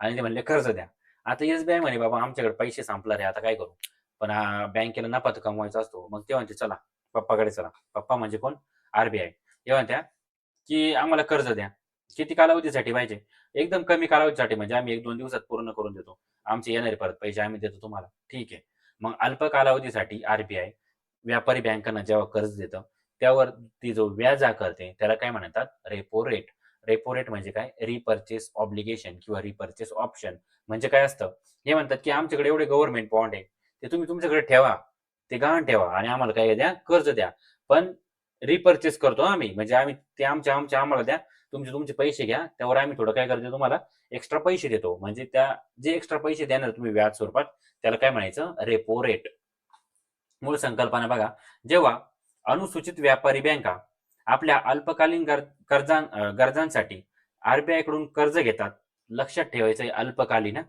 आणि ते म्हणले कर्ज द्या. आता एस-बी-आय म्हणे बाबा आमच्याकडे पैसे संपला रे, आता काय करू? पण बँकेला नफा तर कमवायचा असतो. मग ते म्हणते चला पप्पाकडे चला. पप्पा म्हणजे कोण? आर-बी-आय. ते म्हणत्या, की आम्हाला कर्ज द्या. किती कालावधीसाठी पाहिजे? एकदम कमी कालावधीसाठी म्हणजे आम्ही 1-2 दिवसात पूर्ण करून देतो. आमचे येणारे परत पैसे आम्ही देतो तुम्हाला. ठीक आहे. मग अल्प कालावधीसाठी आर-बी-आय व्यापारी बँकांना जेव्हा कर्ज देतं, त्यावर ती जो व्याज आकारते त्याला काय म्हणतात? Repo rate. रेपो रेट म्हणजे काय? रिपर्चेस ऑब्लिगेशन किंवा रिपर्चेस ऑप्शन म्हणजे काय असतं? हे म्हणतात, की आमच्याकडे एवढे गव्हर्नमेंट बॉन्ड आहे. ते तुम्ही तुमच्याकडे ठेवा. ते गहाण ठेवा आणि आम्हाला काय द्या? कर्ज द्या. पण रिपर्चेस करतो आम्ही. म्हणजे आम्ही ते आमच्या आम्हाला द्या. तुमचे तुमचे पैसे घ्या. त्यावर आम्ही थोडं काय करतो तुम्हाला एक्स्ट्रा पैसे देतो. म्हणजे त्या जे एक्स्ट्रा पैसे देणार तुम्ही व्याज स्वरूपात त्याला काय म्हणायचं? Repo rate. मूळ संकल्पना बघा. जेव्हा अनुसूचित व्यापारी बँका आपल्या अल्पकालीन गरजांसाठी आर-बी-आय कडून कर्ज घेतात. लक्षात ठेवायचं आहे अल्पकालीन हां.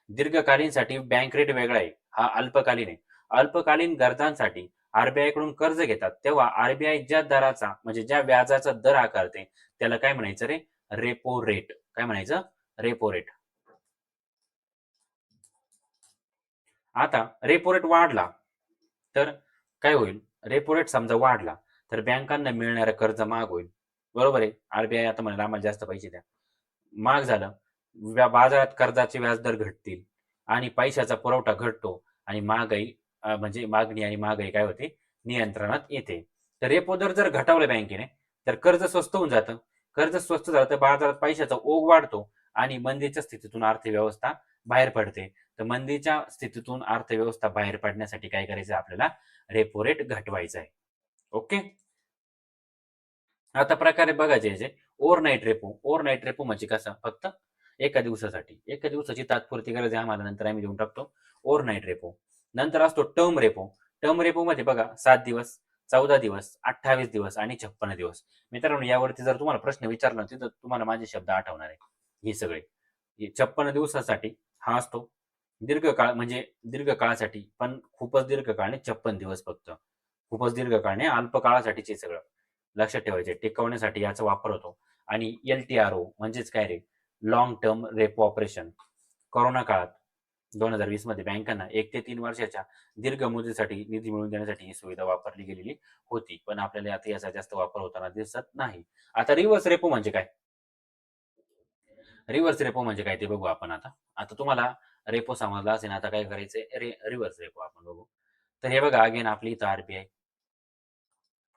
दीर्घकालीनसाठी बँक रेट वेगळा आहे. हा अल्पकालीन आहे. अल्पकालीन गरजांसाठी आर-बी-आय कडून कर्ज घेतात, तेव्हा आर-बी-आय ज्या दराचा म्हणजे ज्या व्याजाचा दर आकारते, त्याला काय म्हणायचं रे? Repo rate. काय म्हणायचं? Repo rate. आता रेपो रेट वाढला, तर काय होईल? रेपो रेट समजा वाढला, तर बँकांना मिळणारं कर्ज महाग होईल. बरोबर आहे. आर-बी-आय आता म्हणेल आम्हाला जास्त पैसे द्या. महाग झालं. बाजारात कर्जाचे व्याजदर घटतील आणि पैशाचा पुरवठा घटतो आणि महागाई म्हणजे मागणी आणि महागाई काय होते? नियंत्रणात येते. तर रेपो दर जर घटवला बँकेने, तर कर्ज स्वस्त होऊन जातं. कर्ज स्वस्त झालं तर बाजारात पैशाचा ओघ वाढतो आणि मंदीच्या स्थितीतून अर्थव्यवस्था बाहेर पडते. तर मंदीच्या स्थितीतून अर्थव्यवस्था बाहेर पडण्यासाठी काय करायचं आपल्याला? रेपो रेट घटवायचा आहे. ओके. आता प्रकारे बघायचे याचे ओव्हरनाईट रेपो. ओव्हरनाईट रेपो म्हणजे कसं? फक्त एका दिवसासाठी. एका दिवसाची तात्पुरती गरज आहे आम्हाला, नंतर आम्ही देऊन टाकतो. Overnight repo. नंतर असतो टर्म रेपो. टर्म रेपोमध्ये बघा 7 दिवस, 14 दिवस, 28 दिवस आणि 56 दिवस. मित्रांनो यावरती जर तुम्हाला प्रश्न विचारला तर तुम्हाला माझे शब्द आठवणार आहे. हे सगळे. 56 दिवसासाठी हा असतो. दीर्घकाळ म्हणजे दीर्घकाळासाठी पण खूपच दीर्घकाळ नाही 56 दिवस फक्त. खूपच दीर्घकाळ नाही, अल्प काळासाठीच हे सगळं. लक्षात ठेवायचे. टिकवण्यासाठी याचा वापर होतो. आणि एल-टी-आर-ओ म्हणजेच काय रे? Long term repo operation. Corona काळात 2020 मध्ये बँकांना 1 ते 3 वर्षाच्या दीर्घ मुदतीसाठी निधी मिळवून देण्यासाठी ही सुविधा वापरली गेलेली होती. पण आपल्याला आता याचा जास्त वापर होताना दिसत नाही. आता रिव्हर्स रेपो म्हणजे काय? रिव्हर्स रेपो म्हणजे काय ते बघू आपण आता. आता तुम्हाला रेपो समजला असेल, आता काय करायचंय? रिव्हर्स रेपो आपण बघू. तर हे बघा अगेन आपली इथं आर-बी-आय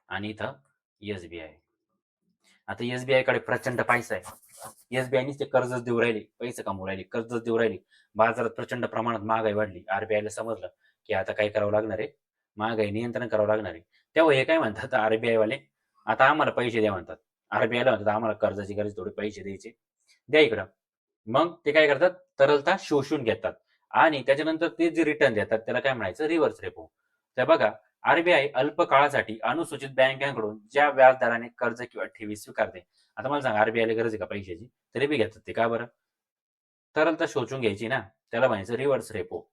आणि इथं एस-बी-आय. आता एस-बी-आयकडे प्रचंड पैसा आहे. एस-बी-आय नुसते कर्जच देऊ राहिली, पैसे कमवू राहिली, कर्जच देऊ राहिली. बाजारात प्रचंड प्रमाणात महागाई वाढली. आर-बी-आयला समजलं, की आता काय करावं लागणार आहे? महागाई नियंत्रण करावं लागणार आहे. तेव्हा हे काय म्हणतात आर-बी-आय वाले, आता आम्हाला पैसे द्या म्हणतात. आर-बी-आयला म्हणतात आम्हाला कर्जाची गरज थोडे पैसे द्यायचे. द्या इकडं. मग ते काय करतात? तरलता शोषून घेतात आणि त्याच्यानंतर ते जे रिटर्न देतात त्याला काय म्हणायचं? Reverse repo. तर बघा आर-बी-आय अल्प काळासाठी अनुसूचित बँकांकडून ज्या व्याजदराने कर्ज किंवा ठेवी स्वीकारते. आता मला सांगा आर-बी-आयला गरज आहे का पैशाची? तरी बी घेतात ते. का बरं? तरलता शोषून घ्यायची ना. त्याला म्हणायचं रिव्हर्स रेपो.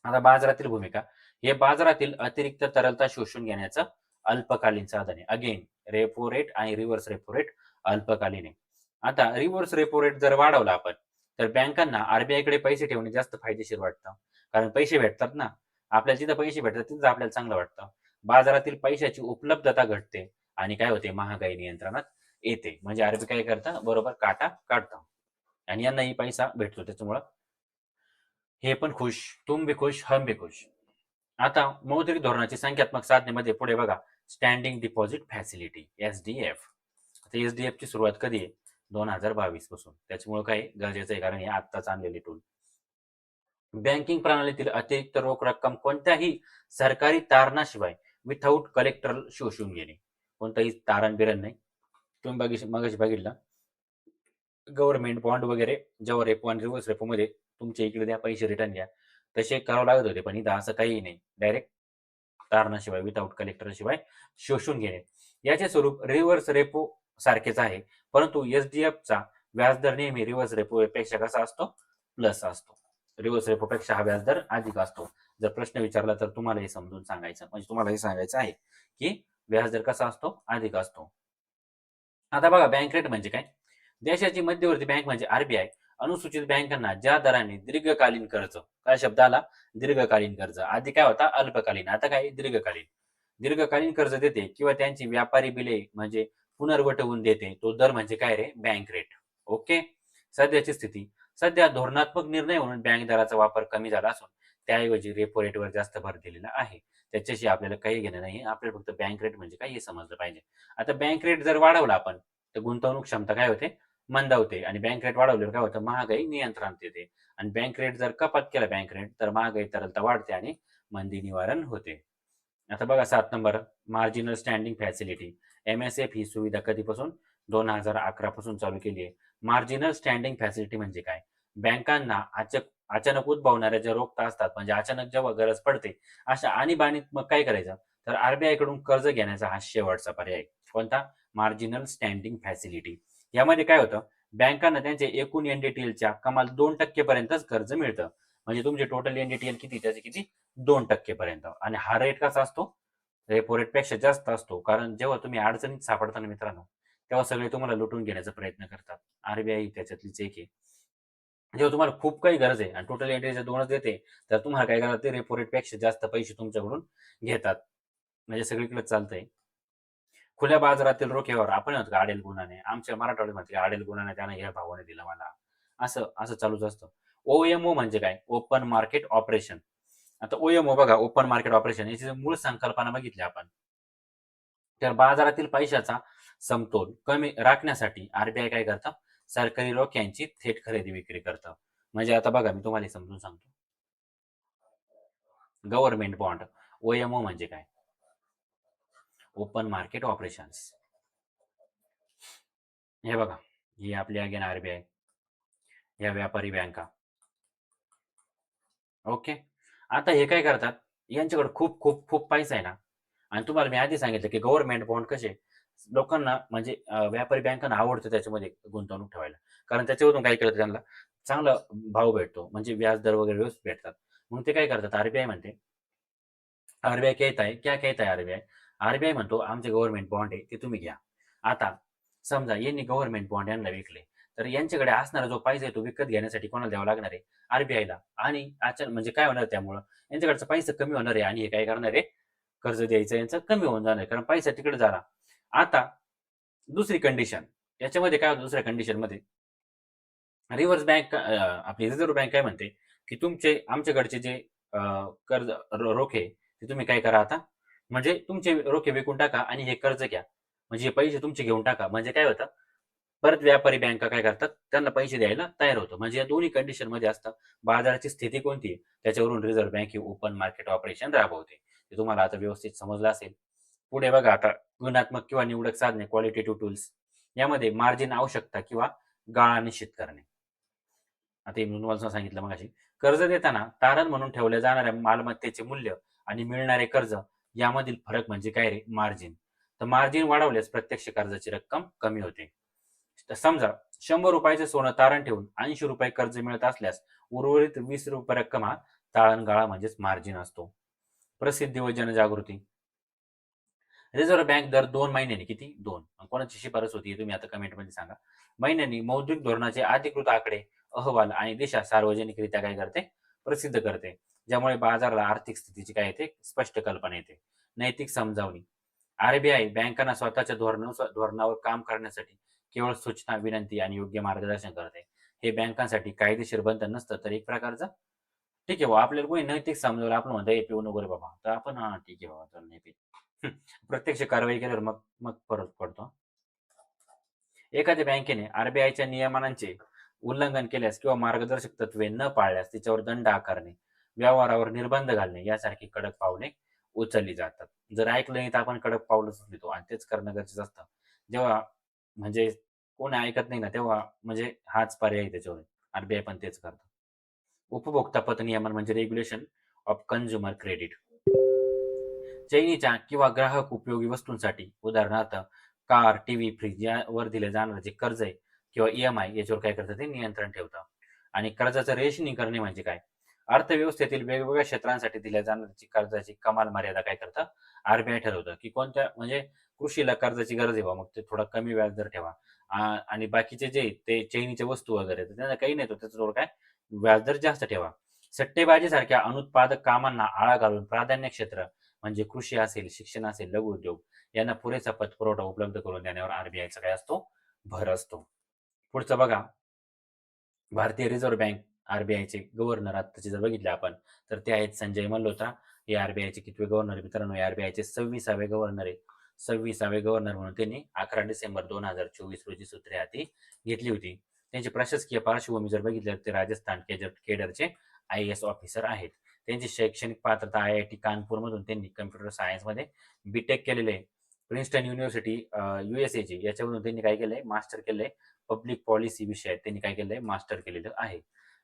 आता बाजारातील भूमिका. हे बाजारातील अतिरिक्त तरलता शोषून घेण्याचं अल्पकालीन साधन आहे. अगेन रेपो रेट आणि रिव्हर्स रेपो रेट अल्पकालीन आहे. आता रिव्हर्स रेपो रेट जर वाढवला आपण, तर बँकांना आर-बी-आयकडे पैसे ठेवणे जास्त फायदेशीर वाटतं. कारण पैसे भेटतात ना. आपल्याला जिथं पैसे भेटतात तिथं आपल्याला चांगलं वाटतं. बाजारातील पैशाची उपलब्धता घटते आणि काय होते? महागाई नियंत्रणात येते. म्हणजे आर-बी-आय काय करतं? बरोबर काटा काढतं आणि यांनाही पैसा भेटतो त्याच्यामुळं हे पण खुश, तुम भी खुश, हम भी खुश. आता मौद्रिक धोरणाची संख्यात्मक साधनेमध्ये पुढे बघा, स्टँडिंग डिपॉझिट फॅसिलिटी एसडीएफ. आता एसडीएफ ची सुरुवात कधी आहे? 2022 पासून. त्याच्यामुळे काय गरजेचं आहे, कारण हे आत्ताच आणलेले टूल. बँकिंग प्रणालीतील अतिरिक्त रोख रक्कम कोणत्याही सरकारी तारणाशिवाय विथाऊट कलेक्टर शोषून घेणे. कोणताही तारण बिरण नाही. तुम्ही मगाशी बघितलं गव्हर्नमेंट बॉन्ड वगैरे जेव्हा रेपो आणि रिव्हर्स रेपो मध्ये तुमच्या इकडे द्या पैसे रिटर्न घ्या, तसे करावं लागत होते, पण इथं असं काही नाही. डायरेक्ट तारणाशिवाय विथआउट कलेक्टर शिवाय शोषून घेणे. याचे स्वरूप रिव्हर्स रेपो सारखेच आहे, परंतु एसडीएफचा व्याजदर नेहमी रिव्हर्स रेपो पेक्षा कसा असतो? प्लस असतो. रिव्हर्स रेपो पेक्षा हा व्याजदर अधिक असतो. जर प्रश्न विचारला तर तुम्हाला हे समजून सांगायचं, म्हणजे तुम्हाला हे सांगायचं आहे की व्याजदर कसा असतो? अधिक असतो. आता बघा, बँक रेट म्हणजे काय? देशाची मध्यवर्ती बँक म्हणजे आरबीआय अनुसूचित बँकांना ज्या दराने दीर्घकालीन कर्ज, काय शब्द आला? दीर्घकालीन कर्ज. आधी काय होता? अल्पकालीन. आता काय? दीर्घकालीन. दीर्घकालीन कर्ज देते किंवा त्यांची व्यापारी बिले म्हणजे पुनर्वटवून देते, तो दर म्हणजे काय रे? Bank rate. ओके. सध्याची स्थिती. सध्या धोरणात्मक निर्णय म्हणून बँक दराचा वापर कमी झाला असून त्याऐवजी रेपो रेटवर जास्त भर दिलेला आहे. त्याच्याशी आपल्याला काही घेणं नाही. आपल्याला फक्त बँक रेट म्हणजे काय हे समजलं पाहिजे. आता बँक रेट जर वाढवला आपण, तर गुंतवणूक क्षमता काय होते? मंदावते. आणि बँक रेट वाढवल्यावर काय होतं? महागाई नियंत्रणात येते. आणि बँक रेट जर कपात केला बँक रेट, तर महागाई तरलता वाढते आणि मंदी निवारण होते. आता बघा 7 number, marginal standing facility. MSF ही सुविधा कधीपासून? 2011 पासून चालू केली आहे. मार्जिनल स्टँडिंग फॅसिलिटी म्हणजे काय? बँकांना अचानक उद्भवणाऱ्या ज्या रोखता असतात, म्हणजे अचानक जेव्हा गरज पडते, अशा आणीबाणीत मग काय करायचं? तर आरबीआय कडून कर्ज घेण्याचा हा शेवटचा पर्याय. कोणता? Marginal standing facility. यामध्ये काय होतं? बँकांना त्यांचे एकूण एनडीटीएलच्या कमाल 2% पर्यंतच कर्ज मिळतं. म्हणजे तुमचे टोटल एनडीटीएल किती? त्याचे किती? 2% पर्यंत. आणि हा रेट कसा असतो? रेपो रेट पेक्षा जास्त असतो. कारण जेव्हा तुम्ही अडचणीत सापडता ना मित्रांनो, तेव्हा सगळे तुम्हाला लुटून घेण्याचा प्रयत्न करतात. आरबीआय त्याच्यातलीच एक आहे. जेव्हा तुम्हाला खूप काही गरज आहे आणि टोटल एनडीटीएल 2च देते, तर तुम्हाला काय करतात? ते रेपो रेट पेक्षा जास्त पैसे तुमच्याकडून घेतात. म्हणजे सगळीकडे चालतंय. खुल्या बाजारातील रोख्यावर आपण म्हणतो का अडेल गुणाने, आमच्या मराठवाड्यात म्हणते अडेल गुणाने त्याने या भावाने दिलं मला, असं असं चालूच असतं. ओएमओ म्हणजे काय? Open market operation. आता ओएमओ बघा, ओपन मार्केट ऑपरेशन, याची जर मूळ संकल्पना बघितली आपण, तर बाजारातील पैशाचा समतोल कमी राखण्यासाठी आरबीआय काय करतं? सरकारी रोख्यांची थेट खरेदी विक्री करतं. म्हणजे आता बघा, मी तुम्हाला हे समजून सांगतो. गव्हर्नमेंट बॉन्ड, ओएमओ म्हणजे काय? Open market operations. हे बघा, ही आपली अगेन आरबीआय, या व्यापारी बँका. ओके. आता हे काय करतात? यांच्याकडे खूप खूप खूप पैसा आहे ना, आणि तुम्हाला मी आधी सांगितलं की गव्हर्नमेंट बॉन्ड कसे लोकांना म्हणजे व्यापारी बँकांना आवडतं त्याच्यामध्ये गुंतवणूक ठेवायला. कारण त्याच्यावरून काय केलं त्यांना चांगला भाव भेटतो, म्हणजे व्याज दर वगैरे व्यवस्थित भेटतात. मग ते काय करतात? आरबीआय म्हणते, आरबीआय कहता है, क्या कहता है आरबीआय? आरबीआय म्हणतो आमचे गव्हर्नमेंट बॉन्ड आहे ते तुम्ही घ्या. आता समजा यांनी गव्हर्नमेंट बॉन्ड यांना विकले, तर यांच्याकडे असणारा जो पैसा आहे तो विकत घेण्यासाठी कोणाला द्यावा लागणार आहे? आरबीआयला. आणि अचानक म्हणजे काय होणार त्यामुळं? यांच्याकडचा पैसा कमी होणार आहे आणि हे काय करणार आहे? कर्ज द्यायचं यांचं कमी होऊन जाणार आहे, कारण पैसा तिकडे झाला. आता दुसरी कंडिशन, याच्यामध्ये काय होतं दुसऱ्या कंडिशनमध्ये? रिव्हर्स बँक आपली रिझर्व्ह बँक काय म्हणते, की तुमचे आमच्याकडचे जे अ, कर्ज रोखे ते तुम्ही काय करा आता? म्हणजे तुमचे रोखे विकून टाका आणि हे कर्ज घ्या. म्हणजे हे पैसे तुमचे घेऊन टाका. म्हणजे काय होतं? परत व्यापारी बँका काय करतात? त्यांना पैसे द्यायला तयार होतं. म्हणजे या दोन्ही कंडिशनमध्ये असतं. बाजाराची स्थिती कोणती आहे? त्याच्यावरून रिझर्व्ह बँक ही ओपन मार्केट ऑपरेशन राबवते. ते तुम्हाला आता व्यवस्थित समजलं असेल. पुढे बघा आता, गुणात्मक किंवा निवडक साधने, क्वालिटेटिव्ह टूल्स. यामध्ये मार्जिन आवश्यकता किंवा गाळा निश्चित करणे. आता हे मी तुम्हाला सांगितलं मगाशी. कर्ज देताना तारण म्हणून ठेवल्या जाणाऱ्या मालमत्तेचे मूल्य आणि मिळणारे कर्ज यामधील फरक म्हणजे काय रे? मार्जिन. तर मार्जिन वाढवल्यास प्रत्यक्ष कर्जाची रक्कम कमी होते. तर समजा ₹100 सोनं तारण ठेवून ₹80 कर्ज मिळत असल्यास उर्वरित ₹20 रक्कम हा तारण गाळा म्हणजेच मार्जिन असतो. प्रसिद्धी व जनजागृती. रिझर्व्ह बँक दर 2 महिन्यांनी, किती? 2. कोणाची शिफारस होती हे तुम्ही आता कमेंटमध्ये सांगा. महिन्यांनी मौद्रिक धोरणाचे अधिकृत आकडे, अहवाल आणि दिशा सार्वजनिकरित्या काय करते? प्रसिद्ध करते. ज्यामुळे बाजाराला आर्थिक स्थितीची काय येते? स्पष्ट कल्पना येते. नैतिक समजावणी. आरबीआय बँकांना स्वतःच्या धोरणावर काम करण्यासाठी केवळ सूचना, विनंती आणि योग्य मार्गदर्शन करते. हे बँकांसाठी कायदेशीर बंधन नसतं, तर एक प्रकारचं ठीक आहे बाबा, आपल्याला कोणी नैतिक समजावलं, आपण म्हणतो हे पिऊ नको रे बाबा, तर आपण हा ठीक आहे बाबा, चल नाही पित. प्रत्यक्ष कारवाई केल्यावर मग मग फरक पडतो. एखाद्या बँकेने आरबीआयच्या नियमांचे उल्लंघन केल्यास किंवा मार्गदर्शक तत्त्वे न पाळल्यास तिच्यावर दंड आकारणे, व्यवहारावर निर्बंध घालणे यासारखी कडक पावले उचलली जातात. जर ऐकलं नाही तर आपण कडक पावलं उचलतो आणि तेच करणं गरजेचं असतं. जेव्हा म्हणजे कोणी ऐकत नाही ना, तेव्हा म्हणजे हाच पर्याय आहे त्याच्यावर. आरबीआय पण तेच करतं. उपभोक्ता पत नियमन म्हणजे रेग्युलेशन ऑफ कन्झ्युमर क्रेडिट. चैनीच्या किंवा ग्राहक उपयोगी वस्तूंसाठी उदाहरणार्थ कार, टीव्ही, फ्रिज यावर दिले जाणारे जे कर्ज आहे किंवा ईएमआय याच्यावर काय करतं ते नियंत्रण ठेवतं. आणि कर्जाचं रेशनिंग करणे म्हणजे काय? अर्थव्यवस्थेतील वेगवेगळ्या क्षेत्रांसाठी दिल्या जाणाऱ्या कर्जाची कमाल मर्यादा काय करतं? आरबीआय ठरवतं, की कोणत्या म्हणजे कृषीला कर्जाची गरज आहे बा, मग ते थोडा कमी व्याजदर ठेवा. आणि बाकीचे जे ते चैनीच्या वस्तू वगैरे तर त्यांना काही नाही, तो त्याचं थोडं काय व्याजदर जास्त ठेवा. सट्टेबाजीसारख्या अनुत्पादक कामांना आळा घालून प्राधान्य क्षेत्र म्हणजे कृषी असेल, शिक्षण असेल, लघु उद्योग यांना पुरेसा पतपुरवठा उपलब्ध करून देण्यावर आरबीआयचा काय असतो? भर असतो. पुढचं बघा, भारतीय रिझर्व्ह बँक आरबीआयचे गव्हर्नर आत्ताचे जर बघितले आपण, तर ते आहेत संजय मल्होत्रा. हे आरबीआयचे कितवे गव्हर्नर आहे मित्रांनो? हे आरबीआयचे 26वे गव्हर्नर आहे. 26वे गव्हर्नर म्हणून त्यांनी 11 डिसेंबर 2024 रोजी सूत्रे हाती घेतली होती. त्यांची प्रशासकीय पार्श्वभूमी जर बघितली तर ते राजस्थान केडरचे आय-ए-एस ऑफिसर आहेत. त्यांची शैक्षणिक पात्रता आय-आय-टी कानपूरमधून त्यांनी कम्प्युटर सायन्समध्ये बी-टेक केलेले आहे. प्रिन्स्टन युनिव्हर्सिटी यूएसएची याच्यामधून त्यांनी काय केलंय? मास्टर केलंय. पब्लिक पॉलिसी विषयात त्यांनी काय केलंय? मास्टर केलेलं आहे.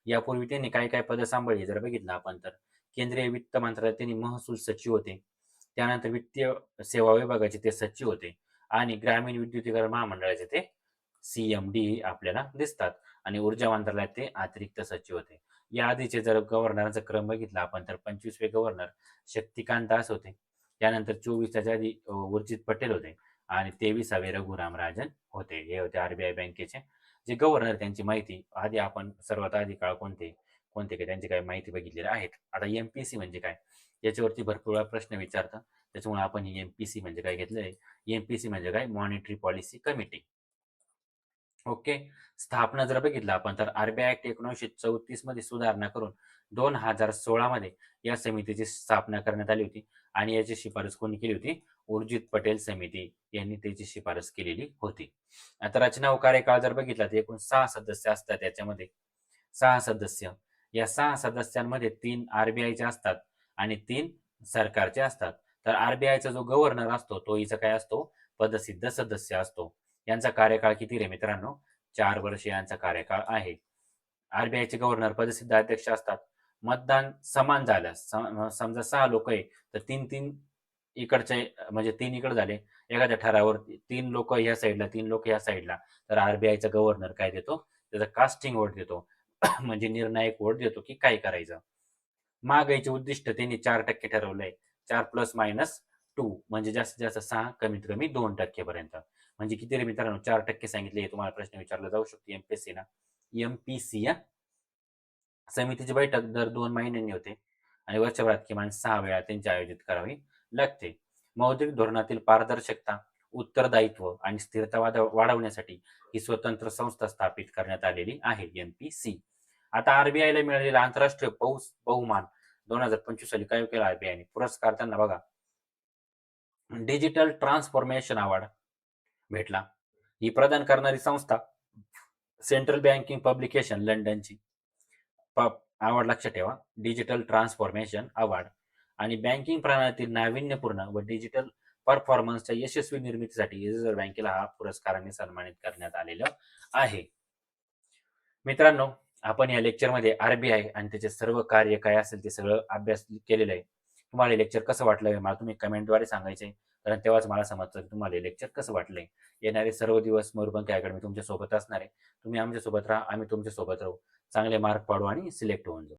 यापूर्वी त्यांनी काय काय पदं सांभाळली जर बघितलं आपण तर केंद्रीय वित्त मंत्रालयात त्यांनी महसूल सचिव होते. त्यानंतर वित्तीय सेवा विभागाचे ते सचिव होते आणि ग्रामीण विद्युतीकरण महामंडळाचे ते सीएमडी आपल्याला दिसतात आणि ऊर्जा मंत्रालयात ते अतिरिक्त सचिव होते. या आधीचे जर गव्हर्नरचा क्रम बघितला आपण तर 25वे गव्हर्नर शक्तिकांत दास होते. त्यानंतर 24 त्याच्या आधी उर्जित पटेल होते आणि 23वे रघुराम राजन होते. हे होते आरबीआय बँकेचे जे गव्हर्नर, त्यांची माहिती आधी आपण सर्वात आधी काळ कोणते कोणते काय त्यांची काही माहिती बघितलेली आहेत. आता एमपीसी म्हणजे काय? याच्यावरती भरपूर वेळा प्रश्न विचारतात. त्याच्यामुळे आपण ही एमपीसी म्हणजे काय घेतलंय? एमपीसी म्हणजे काय? Monetary policy committee. ओके. स्थापना जर बघितलं आपण तर आरबीआय ॲक्ट 1934 मध्ये सुधारणा करून 2016 मध्ये या समितीची स्थापना करण्यात आली होती आणि याची शिफारस कोणी केली होती? उर्जित पटेल समिती यांनी त्याची शिफारस केलेली होती. आता रचना व कार्यकाळ जर बघितला तर एकूण 6 सदस्य असतात याच्यामध्ये. 6 सदस्य. या 6 सदस्यांमध्ये 3 आरबीआयचे असतात आणि 3 सरकारचे असतात. तर आरबीआयचा जो गव्हर्नर असतो तो हिचा काय असतो? पदसिद्ध सदस्य असतो. यांचा कार्यकाळ किती रे मित्रांनो? 4 वर्ष यांचा कार्यकाळ आहे. आरबीआयचे गव्हर्नर पदसिद्ध अध्यक्ष असतात. मतदान समान झाल्यास समजा 6 लोक आहे तर 3-3 इकडचे म्हणजे 3 इकडे झाले. एखाद्या ठरावावर 3 लोक ह्या साईडला, 3 लोक ह्या साईडला, तर आरबीआयचा गव्हर्नर काय देतो? त्याचा कास्टिंग वोट देतो. म्हणजे निर्णायक वोट देतो की काय करायचं. महागाईचे उद्दिष्ट त्यांनी 4% ठरवलंय. 4 प्लस मायनस 2 म्हणजे जास्तीत जास्त 6 कमीत कमी 2% पर्यंत. म्हणजे किती रे मित्रांनो? 4% सांगितले. तुम्हाला प्रश्न विचारला जाऊ शकतो एमपीएससीला. एमपीसी या समितीची बैठक दर 2 महिन्यांनी होते आणि वर्षभरात किमान 6 वेळा त्यांची आयोजित करावी लागते. मौद्रिक धोरणातील पारदर्शकता, उत्तरदायित्व आणि स्थिरता वाढवण्यासाठी ही स्वतंत्र संस्था स्थापित करण्यात आलेली आहे, एमपीसी. आता आरबीआयला मिळालेला आंतरराष्ट्रीय बहुमान 2025 साली काय केलं आरबीआयने? पुरस्कार त्यांना बघा, डिजिटल ट्रान्सफॉर्मेशन अवॉर्ड भेटला. ही प्रदान करणारी संस्था सेंट्रल बँकिंग पब्लिकेशन लंडनची. अवॉर्ड लक्षात ठेवा, डिजिटल ट्रान्सफॉर्मेशन अवॉर्ड. आणि बँकिंग प्रणालीतील नाविन्यपूर्ण व डिजिटल परफॉर्मन्सच्या यशस्वी निर्मितीसाठी रिझर्व्ह बँकेला हा पुरस्काराने सन्मानित करण्यात आलेलं आहे. मित्रांनो, आपण या लेक्चरमध्ये आरबीआय आणि त्याचे सर्व कार्य काय असेल ते सगळं अभ्यास केलेलं आहे. तुम्हाला हे लेक्चर कसं वाटलं मला तुम्ही कमेंटद्वारे सांगायचे, कारण तेव्हाच मला समजतं की तुम्हाला हे लेक्चर कसं वाटलंय. येणारे सर्व दिवस मयूरपंख अकॅडमी तुमच्या सोबत असणार आहे. तुम्ही आमच्या सोबत राहा, आम्ही तुमच्या सोबत राहू. चांगले मार्क पाडू आणि सिलेक्ट होऊन जाऊ.